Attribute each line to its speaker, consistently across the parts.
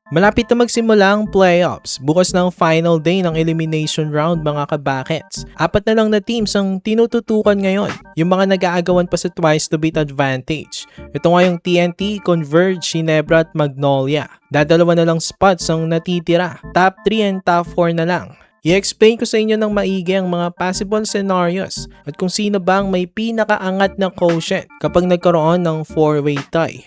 Speaker 1: Malapit na magsimula ang playoffs, bukas ng final day ng elimination round mga kabakets. 4 na lang na teams ang tinututukan ngayon, yung mga nag-aagawan pa sa twice to beat advantage. Ito nga yung TNT, Converge, Ginebra at Magnolia. Dadalawa na lang spots ang natitira, top 3 and top 4 na lang. I-explain ko sa inyo ng maigi ang mga possible scenarios at kung sino ba ang may pinakaangat na quotient kapag nagkaroon ng 4-way tie.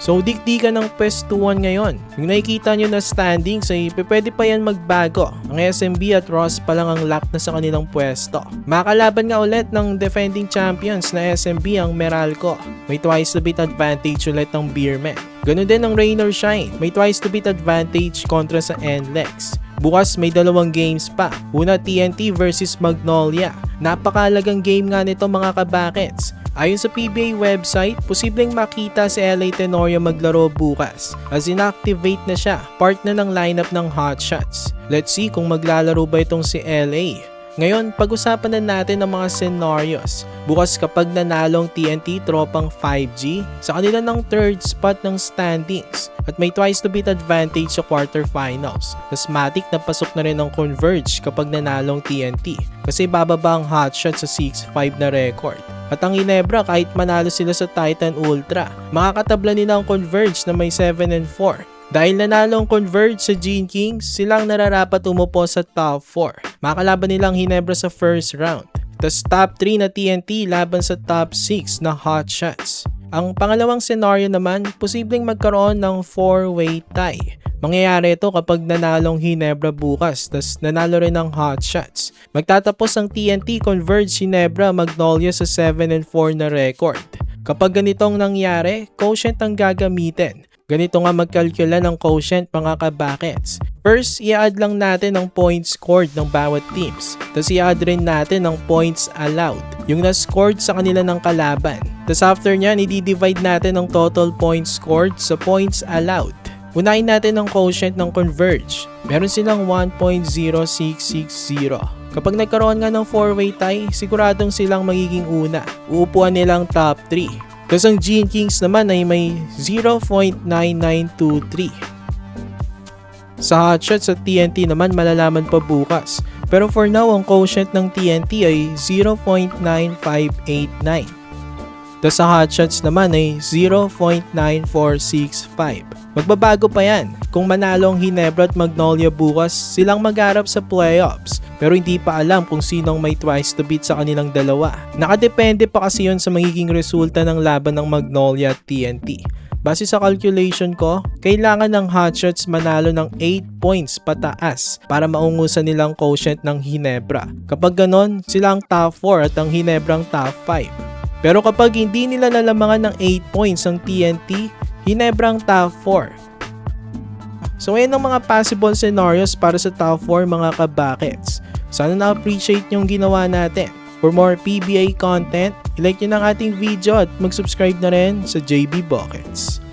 Speaker 1: So dikdikan ng pwestuhan ngayon. Yung nakikita nyo na standings ay pwede pa yan magbago. Ang SMB at Ross pa lang ang lock na sa kanilang pwesto. Makalaban nga ulit ng defending champions na SMB ang Meralco. May twice to beat advantage ulit ng Beerman. Ganun din ang Rain or Shine. May twice to beat advantage kontra sa NLEX. Bukas may 2 games pa. Una TNT versus Magnolia. Napakalagang game nga nito mga kabakets. Ayon sa PBA website, posibleng makita si LA Tenorio maglaro bukas as inactivate na siya, part na ng lineup ng Hotshots. Let's see kung maglalaro ba itong si LA. Ngayon, pag-usapan na natin ang mga scenarios. Bukas kapag nanalong TNT tropang 5G, sa kanila ng 3rd spot ng standings at may twice to beat advantage sa quarterfinals. Tas matik na pasok na rin ang Converge kapag nanalong TNT kasi bababa ang Hotshots sa 6-5 na record. At ang Ginebra kahit manalo sila sa Titan Ultra, makakatabla nila ang Converge na may 7-4. Dahil nanalo ang Converge sa Gene Kings, silang nararapat umupo sa top 4. Makalaban nilang Ginebra sa first round. Tas top 3 na TNT laban sa top 6 na Hotshots. Ang pangalawang scenario naman, posibleng magkaroon ng 4-way tie. Mangyayari ito kapag nanalong Ginebra bukas, tas nanalo rin ang Hotshots. Magtatapos ang TNT, Converge, Ginebra, Magnolia sa 7-4 na record. Kapag ganitong nangyari, quotient ang gagamitin. Ganito nga magkalkula ng quotient mga kabakets. First, i-add lang natin ang points scored ng bawat teams. Tapos i-add rin natin ang points allowed, yung na-scored sa kanila ng kalaban. Tapos after nyan, i-divide natin ang total points scored sa points allowed. Unahin natin ang quotient ng Converge. Meron silang 1.0660. Kapag nagkaroon nga ng 4-way tie, siguradong silang magiging una. Uupuan nilang top 3. Tapos ang Gene Kings naman ay may 0.9923. Sa Hotshots at TNT naman malalaman pa bukas. Pero for now, ang quotient ng TNT ay 0.9589. Tapos sa Hotshots naman ay 0.9465. Magbabago pa yan. Kung manalo ang Ginebra at Magnolia bukas, silang mag-arap sa playoffs. Pero hindi pa alam kung sinong may twice to beat sa kanilang dalawa. Nakadepende pa kasi yun sa magiging resulta ng laban ng Magnolia at TNT. Base sa calculation ko, kailangan ng Hotshots manalo ng 8 points pataas para maungusan nilang quotient ng Ginebra. Kapag ganon, sila ang top 4 at ang Ginebra ang top 5. Pero kapag hindi nila nalamangan ng 8 points ang TNT, Ginebra ang top 4. So ayan ang mga possible scenarios para sa top 4 mga kabakets. Sana na-appreciate yung ginawa natin. For more PBA content, i-like nyo ng ating video at mag-subscribe na rin sa JB Buckets.